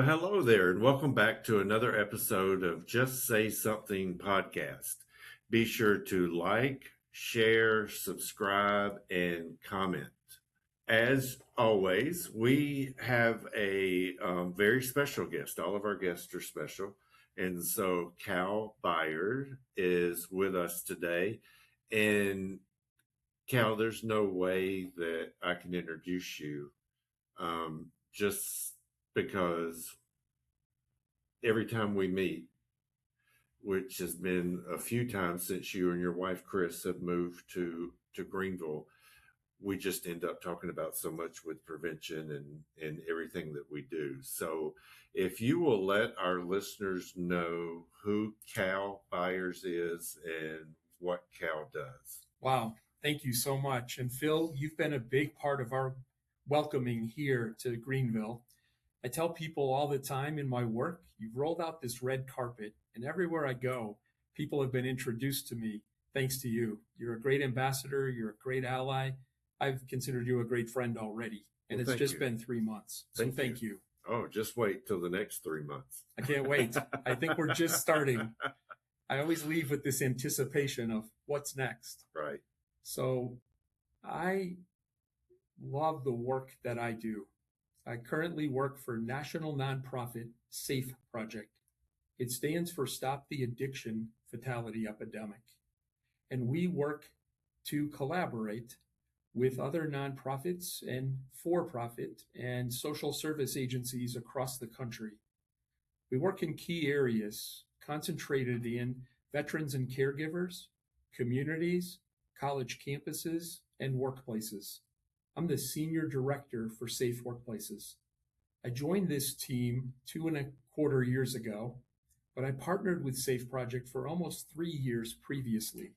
hello there, and welcome back to another episode of Just Say Something podcast. Be sure to like, share, subscribe, and comment. As always, we have a very special guest. All of our guests are special. And so Cal Beyer is with us today. And Cal, there's no way that I can introduce you just because every time we meet, which has been a few times since you and your wife Chris have moved to Greenville, we just end up talking about so much with prevention and everything that we do. So if you will let our listeners know who Cal Byers is and what Cal does. Wow. Thank you so much. And Phil, you've been a big part of our welcoming here to Greenville. I tell people all the time in my work, you've rolled out this red carpet, and everywhere I go, people have been introduced to me thanks to you. You're a great ambassador. You're a great ally. I've considered you a great friend already, and Well, it's just been 3 months. So thank you. Oh, just wait till the next 3 months. I can't wait. I think we're just starting. I always leave with this anticipation of what's next. Right. So I love the work that I do. I currently work for national nonprofit SAFE Project. It stands for Stop the Addiction Fatality Epidemic. And we work to collaborate with other nonprofits and for-profit and social service agencies across the country. We work in key areas concentrated in veterans and caregivers, communities, college campuses, and workplaces. I'm the senior director for Safe Workplaces. I joined this team 2.25 years ago, but I partnered with Safe Project for almost 3 years previously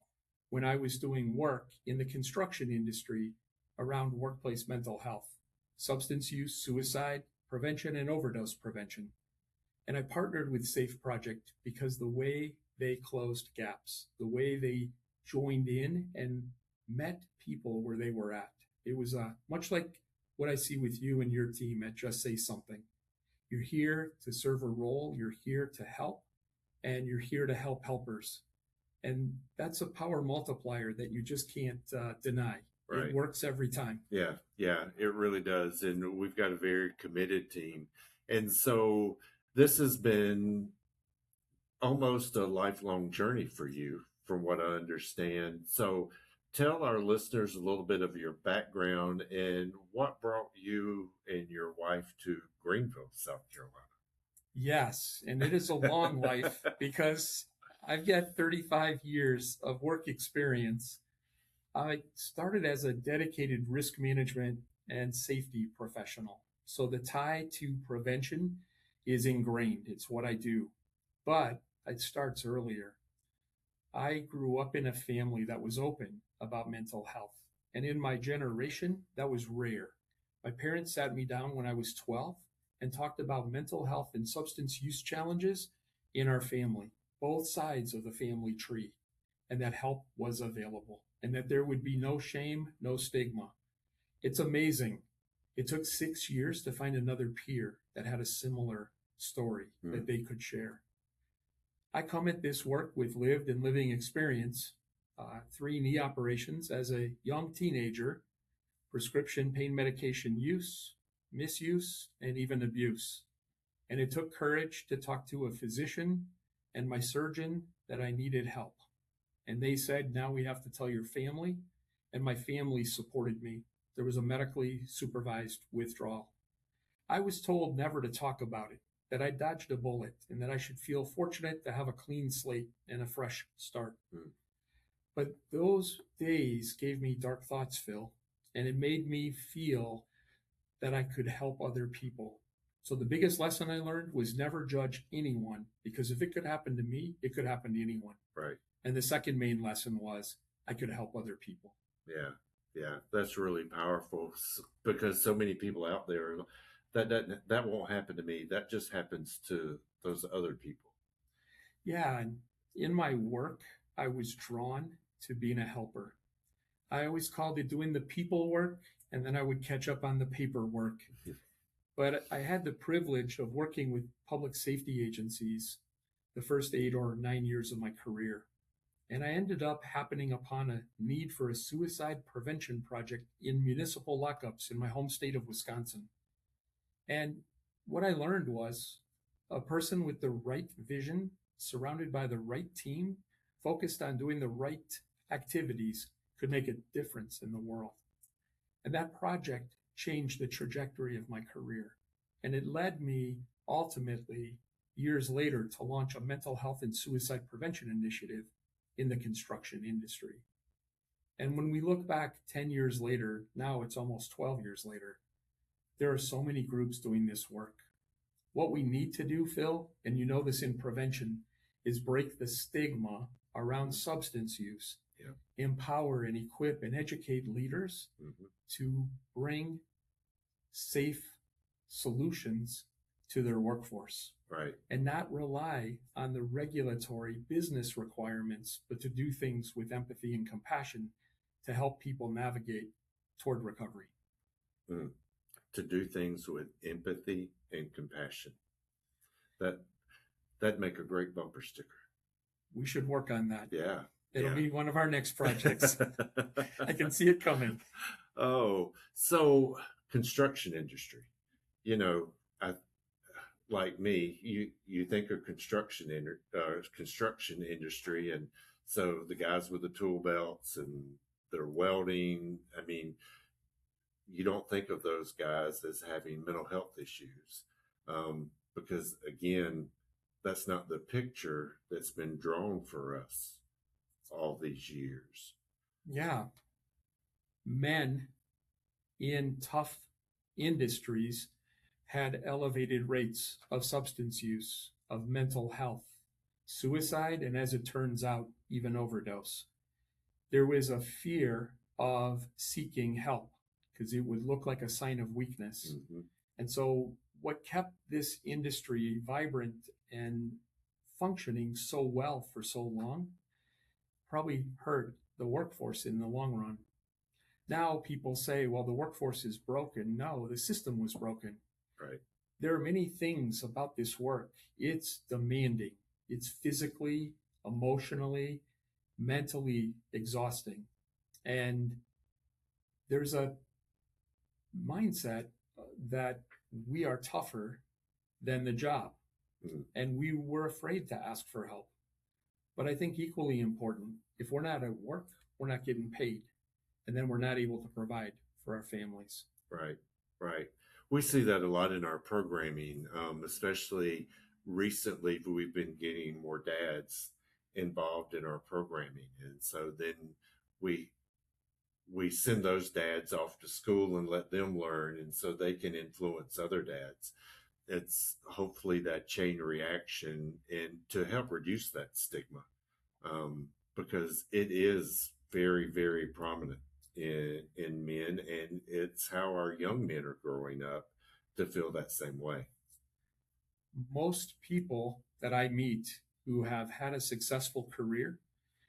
when I was doing work in the construction industry around workplace mental health, substance use, suicide, prevention, and overdose prevention. And I partnered with Safe Project because the way they closed gaps, the way they joined in and met people where they were at. It was much like what I see with you and your team at Just Say Something. You're here to serve a role, you're here to help, and you're here to help helpers. And that's a power multiplier that you just can't deny. Right. It works every time. Yeah, it really does. And we've got a very committed team. And so this has been almost a lifelong journey for you, from what I understand. So tell our listeners a little bit of your background and what brought you and your wife to Greenville, South Carolina. Yes, and it is a long life because I've got 35 years of work experience. I started as a dedicated risk management and safety professional. So the tie to prevention is ingrained. It's what I do. But it starts earlier. I grew up in a family that was open about mental health. And in my generation, that was rare. My parents sat me down when I was 12 and talked about mental health and substance use challenges in our family, both sides of the family tree, and that help was available and that there would be no shame, no stigma. It's amazing. It took 6 years to find another peer that had a similar story that they could share. I come at this work with lived and living experience, 3 knee operations as a young teenager, prescription pain medication use, misuse, and even abuse. And it took courage to talk to a physician and my surgeon that I needed help. And they said, now we have to tell your family. And my family supported me. There was a medically supervised withdrawal. I was told never to talk about it, that I dodged a bullet, and that I should feel fortunate to have a clean slate and a fresh start. But those days gave me dark thoughts, Phil, and it made me feel that I could help other people. So the biggest lesson I learned was never judge anyone, because if it could happen to me, it could happen to anyone. Right. And the second main lesson was I could help other people. Yeah, that's really powerful, because so many people out there, that won't happen to me. That just happens to those other people. Yeah, and in my work, I was drawn to being a helper. I always called it doing the people work, and then I would catch up on the paperwork. But I had the privilege of working with public safety agencies the first 8 or 9 years of my career. And I ended up happening upon a need for a suicide prevention project in municipal lockups in my home state of Wisconsin. And what I learned was a person with the right vision, surrounded by the right team, focused on doing the right activities, could make a difference in the world. And that project changed the trajectory of my career. And it led me ultimately, years later, to launch a mental health and suicide prevention initiative in the construction industry. And when we look back 10 years later, now it's almost 12 years later, there are so many groups doing this work. What we need to do, Phil, and you know this in prevention, is break the stigma around substance use, empower and equip and educate leaders to bring safe solutions to their workforce. Right. And not rely on the regulatory business requirements, but to do things with empathy and compassion to help people navigate toward recovery. To do things with empathy and compassion. That'd make a great bumper sticker. We should work on that. Yeah. It'll be one of our next projects. I can see it coming. Oh, so construction industry. Like me, you think of construction industry, and so the guys with the tool belts and they're welding. I mean, you don't think of those guys as having mental health issues, because again, that's not the picture that's been drawn for us all these years. Yeah. Men in tough industries had elevated rates of substance use, of mental health, suicide, and as it turns out, even overdose. There was a fear of seeking help because it would look like a sign of weakness. And so what kept this industry vibrant and functioning so well for so long probably hurt the workforce in the long run. Now people say, well, the workforce is broken. No, the system was broken. Right. There are many things about this work. It's demanding. It's physically, emotionally, mentally exhausting. And there's a mindset that we are tougher than the job. And we were afraid to ask for help. But I think equally important, if we're not at work, we're not getting paid. And then we're not able to provide for our families. Right, right. We see that a lot in our programming, especially recently. We've been getting more dads involved in our programming. And so then we send those dads off to school and let them learn, and so they can influence other dads. It's hopefully that chain reaction and to help reduce that stigma, because it is very, very prominent in men, and it's how our young men are growing up to feel that same way. Most people that I meet who have had a successful career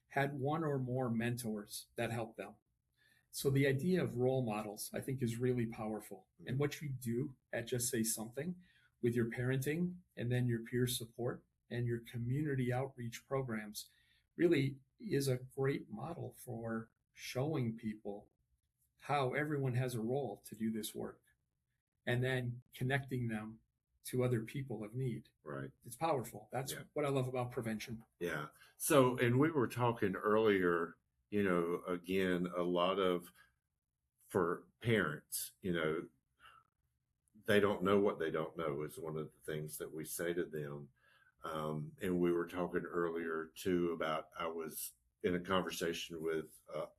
had one or more mentors that helped them. So the idea of role models, I think, is really powerful. And what you do at Just Say Something with your parenting and then your peer support and your community outreach programs really is a great model for showing people how everyone has a role to do this work and then connecting them to other people of need. Right. It's powerful. That's what I love about prevention. Yeah. So, and we were talking earlier, again, a lot of, for parents, they don't know what they don't know is one of the things that we say to them. And we were talking earlier too about, I was in a conversation with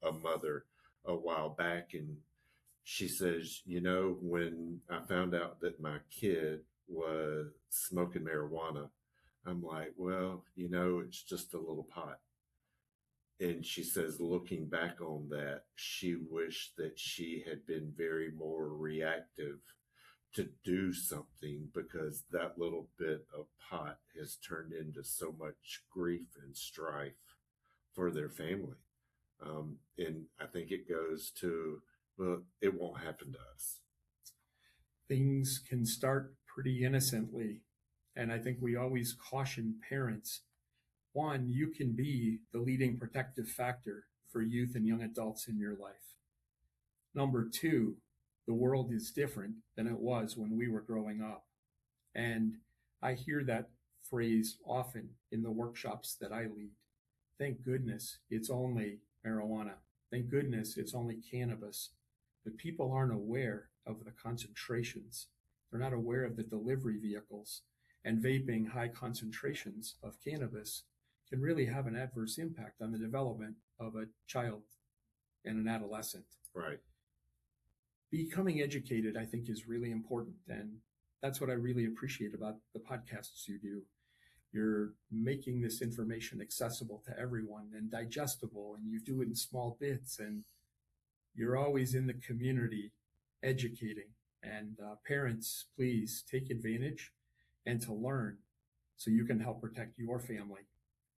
a mother a while back, and she says, when I found out that my kid was smoking marijuana, I'm like, well, it's just a little pot. And she says, looking back on that, she wished that she had been very more reactive to do something, because that little bit of pot has turned into so much grief and strife for their family. And I think it goes to, well, it won't happen to us. things can start pretty innocently. And I think we always caution parents. One, you can be the leading protective factor for youth and young adults in your life. Number two, the world is different than it was when we were growing up. And I hear that phrase often in the workshops that I lead. Thank goodness it's only marijuana. Thank goodness it's only cannabis. But people aren't aware of the concentrations. They're not aware of the delivery vehicles. And vaping high concentrations of cannabis can really have an adverse impact on the development of a child and an adolescent. Right. Becoming educated, I think, is really important. And that's what I really appreciate about the podcasts you do. You're making this information accessible to everyone and digestible, and you do it in small bits, and you're always in the community educating. And parents, please take advantage and to learn so you can help protect your family.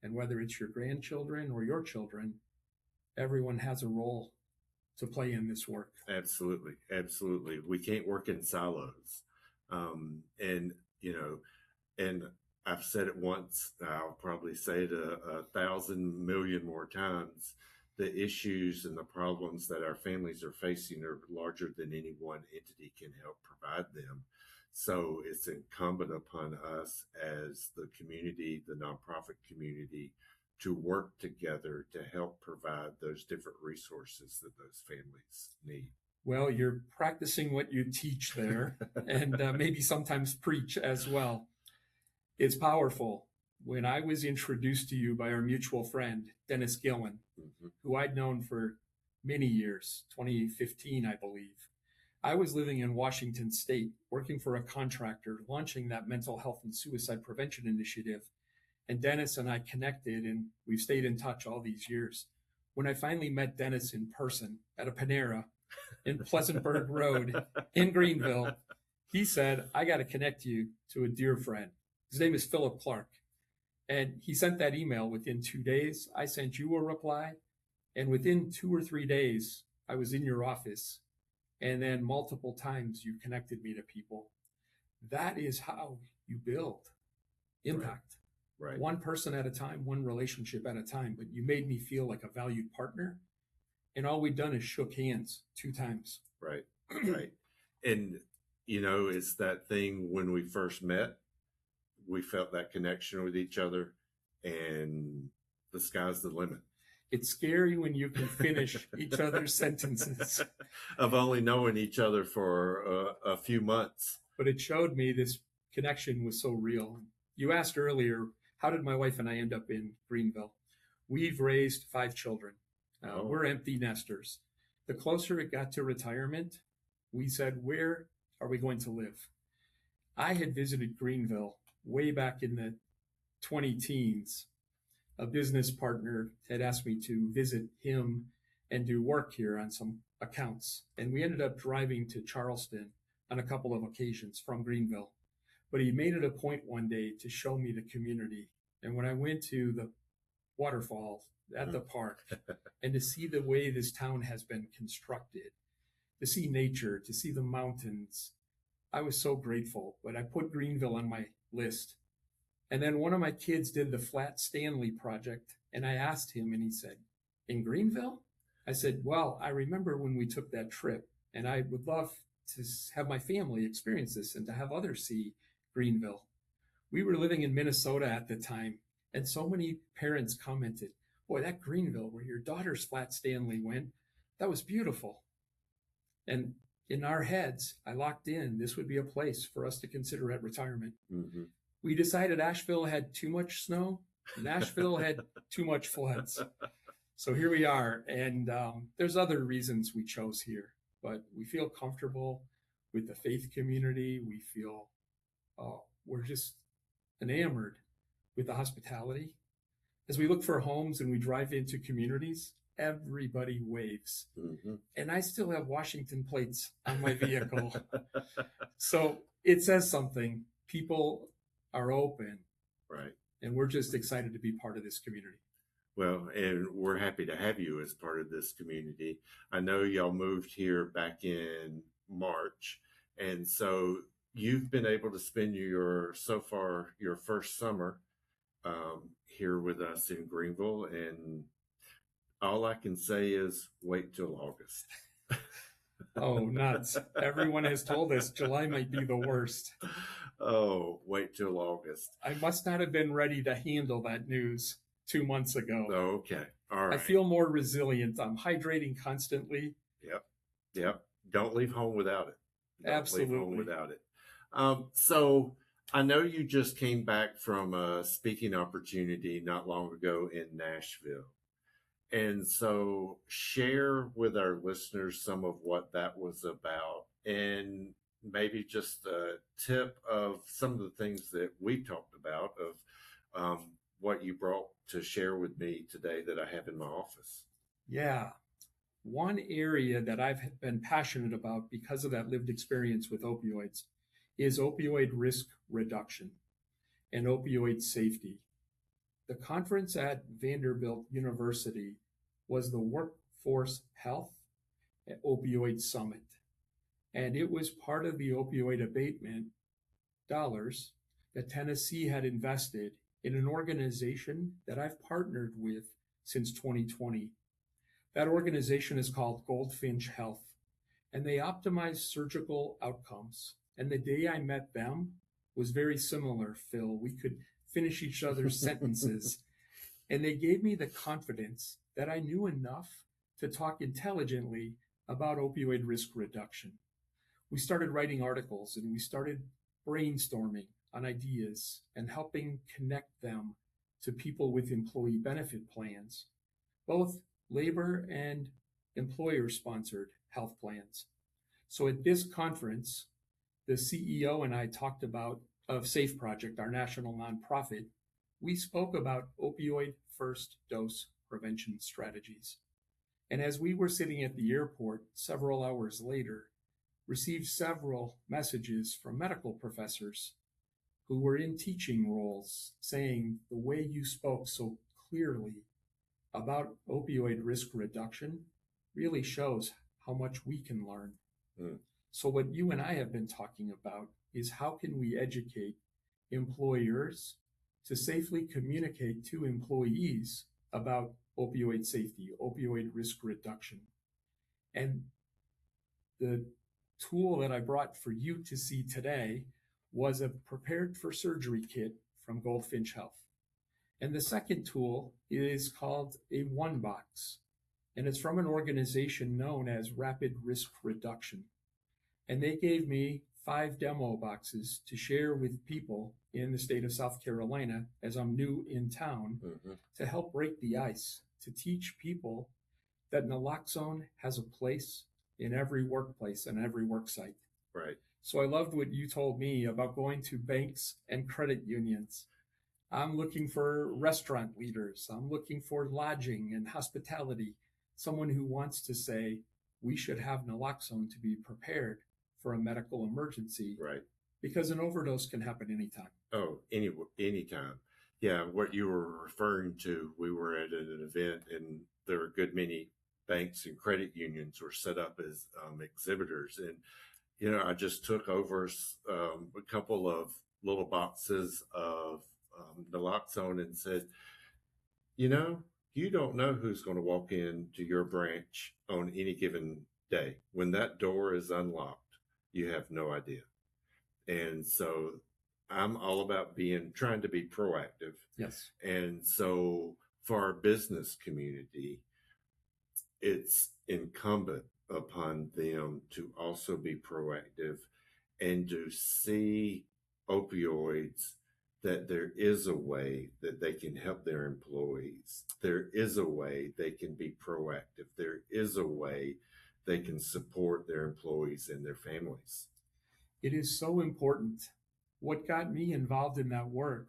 And whether it's your grandchildren or your children, everyone has a role to play in this work. Absolutely. Absolutely. We can't work in silos. And, and I've said it once, I'll probably say it 1,000 million more times. The issues and the problems that our families are facing are larger than any one entity can help provide them. So it's incumbent upon us as the community, the nonprofit community, to work together to help provide those different resources that those families need. Well, you're practicing what you teach there and maybe sometimes preach as well. It's powerful. When I was introduced to you by our mutual friend, Dennis Gillen, who I'd known for many years, 2015, I believe, I was living in Washington State, working for a contractor, launching that mental health and suicide prevention initiative. And Dennis and I connected, and we've stayed in touch all these years. When I finally met Dennis in person at a Panera in Pleasantburg Road in Greenville, he said, I got to connect you to a dear friend. His name is Philip Clark. And he sent that email within 2 days. I sent you a reply. And within 2 or 3 days, I was in your office. And then multiple times you connected me to people. That is how you build impact. Right. One person at a time, one relationship at a time. But you made me feel like a valued partner. And all we've done is shook hands 2 times. Right. Right. And, it's that thing when we first met, we felt that connection with each other, and the sky's the limit. It's scary when you can finish each other's sentences. Of only knowing each other for a few months. But it showed me this connection was so real. You asked earlier, how did my wife and I end up in Greenville? We've raised 5 children. We're empty nesters. The closer it got to retirement, we said, where are we going to live? I had visited Greenville way back in the 20 teens. A business partner had asked me to visit him and do work here on some accounts. And we ended up driving to Charleston on a couple of occasions from Greenville. But he made it a point one day to show me the community. And when I went to the waterfall at the park and to see the way this town has been constructed, to see nature, to see the mountains, I was so grateful. But I put Greenville on my list. And then one of my kids did the Flat Stanley project, and I asked him, and he said, in Greenville? I said, well, I remember when we took that trip, and I would love to have my family experience this and to have others see Greenville. We were living in Minnesota at the time, and so many parents commented, boy, that Greenville where your daughter's Flat Stanley went, that was beautiful. And in our heads, I locked in, this would be a place for us to consider at retirement. Mm-hmm. We decided Asheville had too much snow, and Asheville had too much floods. So here we are. And there's other reasons we chose here, but we feel comfortable with the faith community. We feel we're just enamored with the hospitality. As we look for homes and we drive into communities, everybody waves. Mm-hmm. And I still have Washington plates on my vehicle. So it says something. People are open. Right. And we're just excited to be part of this community. Well, and we're happy to have you as part of this community. I know y'all moved here back in March, And so you've been able to spend so far your first summer here with us in Greenville, and all I can say is wait till August. Oh, nuts. Everyone has told us July might be the worst. Oh, wait till August. I must not have been ready to handle that news 2 months ago. Okay. All I right. feel more resilient. I'm hydrating constantly. Yep. Yep. Don't leave home without it. Don't leave home Absolutely. without it. So I know you just came back from a speaking opportunity not long ago in Nashville. And so share with our listeners some of what that was about and maybe just a tip of some of the things that we talked about of what you brought to share with me today that I have in my office. Yeah. One area that I've been passionate about because of that lived experience with opioids is opioid risk reduction and opioid safety. The conference at Vanderbilt University was the Workforce Health Opioid Summit, and it was part of the opioid abatement dollars that Tennessee had invested in an organization that I've partnered with since 2020. That organization is called Goldfinch Health, and they optimize surgical outcomes. And the day I met them was very similar, Phil. We could finish each other's sentences. And they gave me the confidence that I knew enough to talk intelligently about opioid risk reduction. We started writing articles and we started brainstorming on ideas and helping connect them to people with employee benefit plans, both labor and employer sponsored health plans. So at this conference, the CEO and I talked about of Safe Project, our national nonprofit. We spoke about opioid first dose prevention strategies. And as we were sitting at the airport several hours later, received several messages from medical professors who were in teaching roles saying the way you spoke so clearly about opioid risk reduction really shows how much we can learn. Mm. So what you and I have been talking about is how can we educate employers to safely communicate to employees about opioid safety, opioid risk reduction. And the tool that I brought for you to see today was a prepared for surgery kit from Goldfinch Health. And the second tool is called a one box, and it's from an organization known as Rapid Risk Reduction. And they gave me 5 demo boxes to share with people in the state of South Carolina as I'm new in town to help break the ice, to teach people that naloxone has a place in every workplace and every work site. Right. So I loved what you told me about going to banks and credit unions. I'm looking for restaurant leaders. I'm looking for lodging and hospitality. Someone who wants to say, we should have naloxone to be prepared for a medical emergency. Right. Because an overdose can happen anytime. Oh, anytime. Yeah, what you were referring to, we were at an event and there were a good many banks and credit unions were set up as exhibitors. And, I just took over a couple of little boxes of naloxone and said, you don't know who's going to walk into your branch on any given day. When that door is unlocked, you have no idea. And so I'm all about trying to be proactive. Yes. And so for our business community, it's incumbent upon them to also be proactive and to see opioids that there is a way that they can help their employees. There is a way they can be proactive. There is a way they can support their employees and their families. It is so important. What got me involved in that work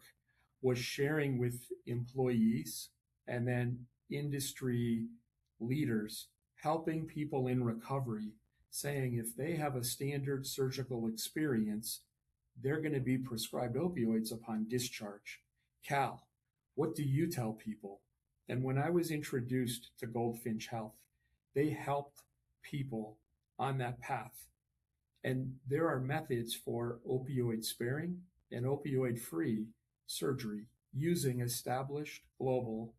was sharing with employees and then industry leaders, helping people in recovery, saying if they have a standard surgical experience, they're going to be prescribed opioids upon discharge. Cal, what do you tell people? And when I was introduced to Goldfinch Health, they helped people on that path. And there are methods for opioid sparing and opioid free surgery using established global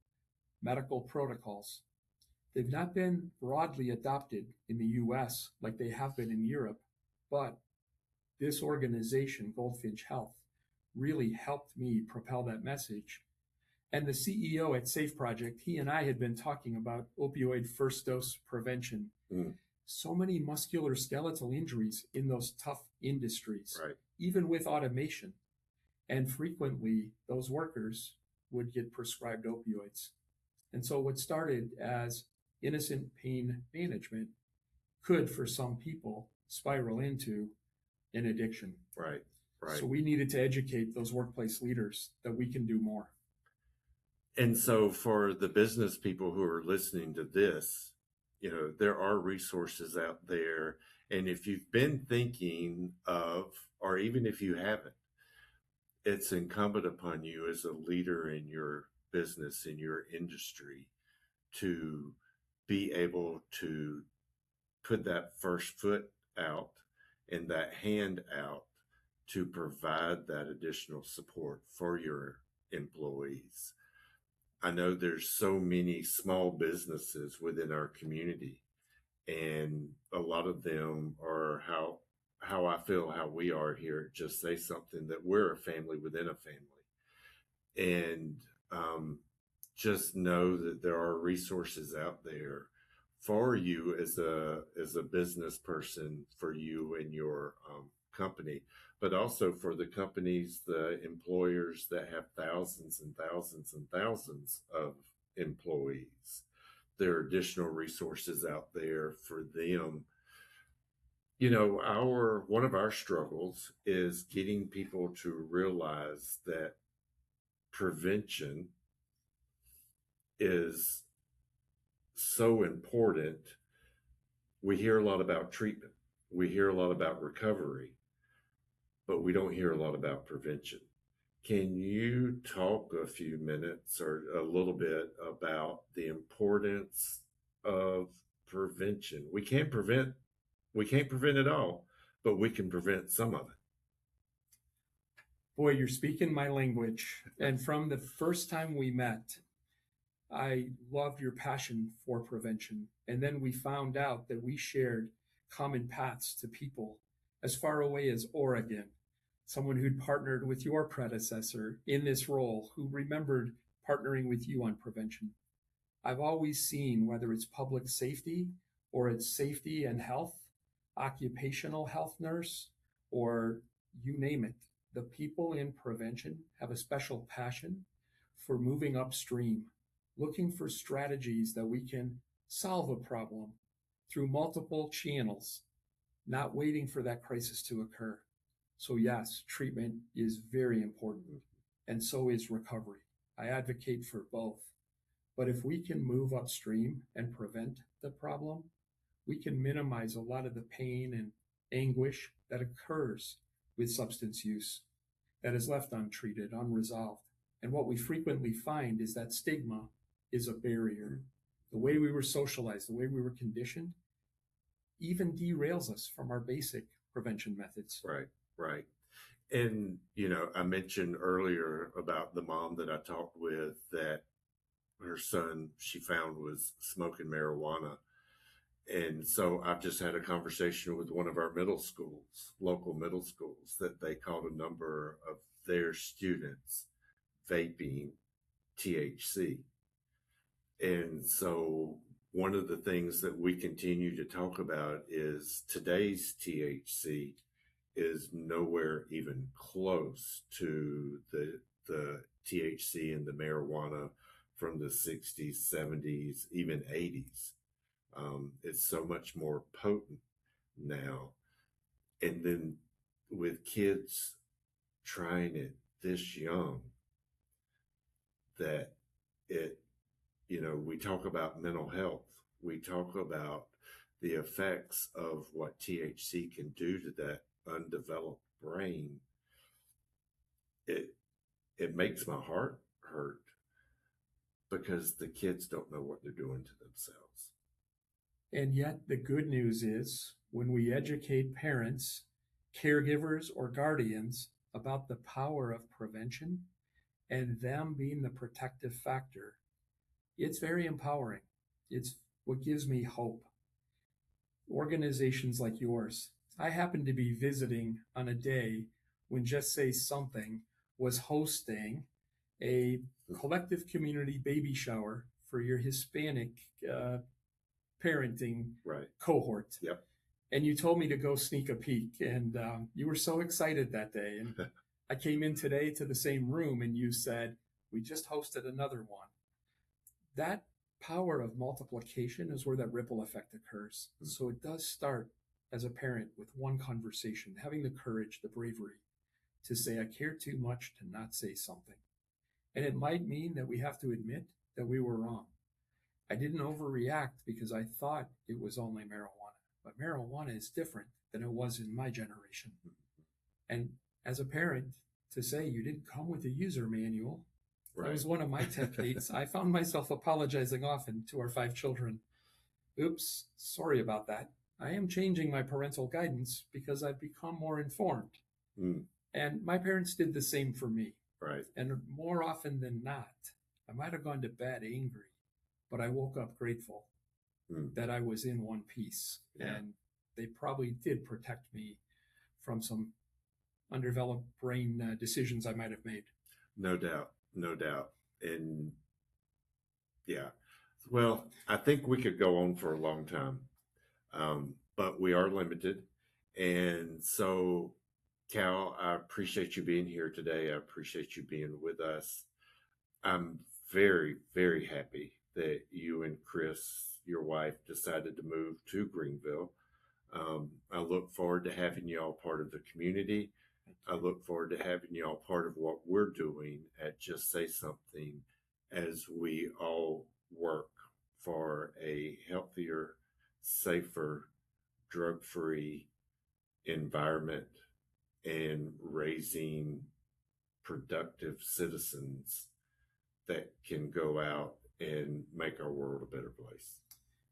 medical protocols. They've not been broadly adopted in the US like they have been in Europe, but this organization, Goldfinch Health, really helped me propel that message. And the CEO at Safe Project, he and I had been talking about opioid first dose prevention. Mm. So many musculoskeletal injuries in those tough industries, Right. even with automation. And frequently, those workers would get prescribed opioids. And so, what started as innocent pain management could, for some people, spiral into an addiction. Right. Right. So, we needed to educate those workplace leaders that we can do more. And so for the business people who are listening to this, there are resources out there. And if you've been thinking of, or even if you haven't, it's incumbent upon you as a leader in your business, in your industry, to be able to put that first foot out and that hand out to provide that additional support for your employees. I know there's so many small businesses within our community, and a lot of them are how I feel how we are here. Just say something that we're a family within a family, and just know that there are resources out there for you as a business person, for you and your company, but also for the companies, the employers that have thousands and thousands and thousands of employees. There are additional resources out there for them. One of our struggles is getting people to realize that prevention is so important. We hear a lot about treatment. We hear a lot about recovery, but we don't hear a lot about prevention. Can you talk a few minutes or a little bit about the importance of prevention? We can't prevent it all, but we can prevent some of it. Boy, you're speaking my language. And from the first time we met, I loved your passion for prevention. And then we found out that we shared common paths to people as far away as Oregon, someone who'd partnered with your predecessor in this role, who remembered partnering with you on prevention. I've always seen, whether it's public safety or it's safety and health, occupational health nurse, or you name it, the people in prevention have a special passion for moving upstream, looking for strategies that we can solve a problem through multiple channels, not waiting for that crisis to occur. So yes, treatment is very important, and so is recovery. I advocate for both. But if we can move upstream and prevent the problem, we can minimize a lot of the pain and anguish that occurs with substance use that is left untreated, unresolved. And what we frequently find is that stigma is a barrier. The way we were socialized, the way we were conditioned, even derails us from our basic prevention methods. Right, right. And, I mentioned earlier about the mom that I talked with that her son, she found, was smoking marijuana. And so I've just had a conversation with one of our local middle schools, that they caught a number of their students vaping THC. And so one of the things that we continue to talk about is today's THC is nowhere even close to the THC and the marijuana from the 60s, 70s, even 80s. It's so much more potent now. And then with kids trying it this young, that we talk about mental health. We talk about the effects of what THC can do to that undeveloped brain. It makes my heart hurt because the kids don't know what they're doing to themselves. And yet the good news is when we educate parents, caregivers, or guardians about the power of prevention and them being the protective factor, it's very empowering. It's what gives me hope. Organizations like yours. I happened to be visiting on a day when Just Say Something was hosting a collective community baby shower for your Hispanic uh, parenting Right. cohort. Yep. And you told me to go sneak a peek, and you were so excited that day. And I came in today to the same room, and you said, "We just hosted another one." That power of multiplication is where that ripple effect occurs. Mm-hmm. So it does start as a parent with one conversation, having the courage, the bravery to say, "I care too much to not say something." And it might mean that we have to admit that we were wrong. I didn't overreact because I thought it was only marijuana, but marijuana is different than it was in my generation. And as a parent, to say you didn't come with a user manual, right. That was one of my techniques. I found myself apologizing often to our 5 children. Oops, sorry about that. I am changing my parental guidance because I've become more informed. Mm. And my parents did the same for me. Right. And more often than not, I might have gone to bed angry, but I woke up grateful that I was in one piece. Yeah. And they probably did protect me from some undeveloped brain decisions I might have made. No doubt. No doubt. And yeah, well, I think we could go on for a long time, but we are limited. And so, Cal, I appreciate you being here today. I appreciate you being with us. I'm very, very happy that you and Chris, your wife, decided to move to Greenville. I look forward to having you all part of the community. I look forward to having you all part of what we're doing at Just Say Something as we all work for a healthier, safer, drug-free environment and raising productive citizens that can go out and make our world a better place.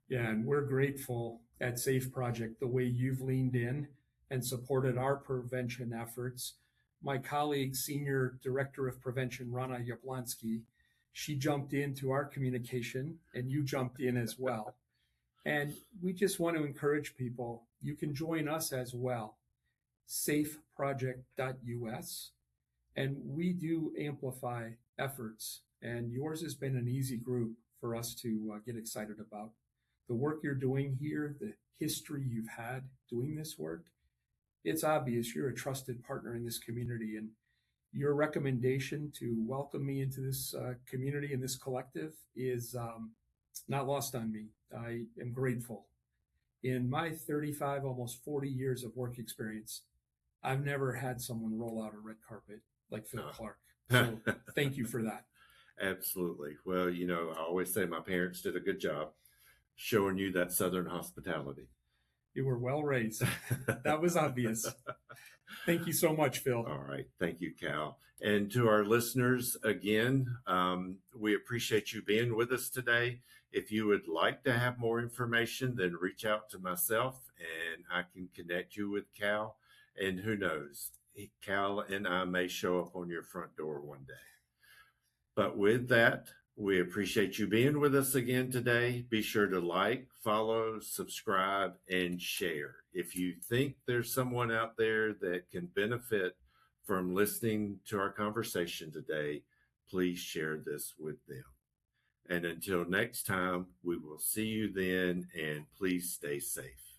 Yeah, and we're grateful at Safe Project the way you've leaned in and supported our prevention efforts. My colleague, Senior Director of Prevention, Rana Yablonsky, she jumped into our communication and you jumped in as well. And we just want to encourage people, you can join us as well, safeproject.us. And we do amplify efforts. And yours has been an easy group for us to get excited about. The work you're doing here, the history you've had doing this work, it's obvious you're a trusted partner in this community. And your recommendation to welcome me into this community and this collective is not lost on me. I am grateful. In my 35, almost 40 years of work experience, I've never had someone roll out a red carpet like Phil Clark. So thank you for that. Absolutely. Well, I always say my parents did a good job showing you that Southern hospitality. You were well raised. That was obvious. Thank you so much, Phil. All right. Thank you, Cal. And to our listeners, again, we appreciate you being with us today. If you would like to have more information, then reach out to myself and I can connect you with Cal. And who knows, Cal and I may show up on your front door one day. But with that, we appreciate you being with us again today. Be sure to like, follow, subscribe, and share. If you think there's someone out there that can benefit from listening to our conversation today, please share this with them. And until next time, we will see you then, and please stay safe.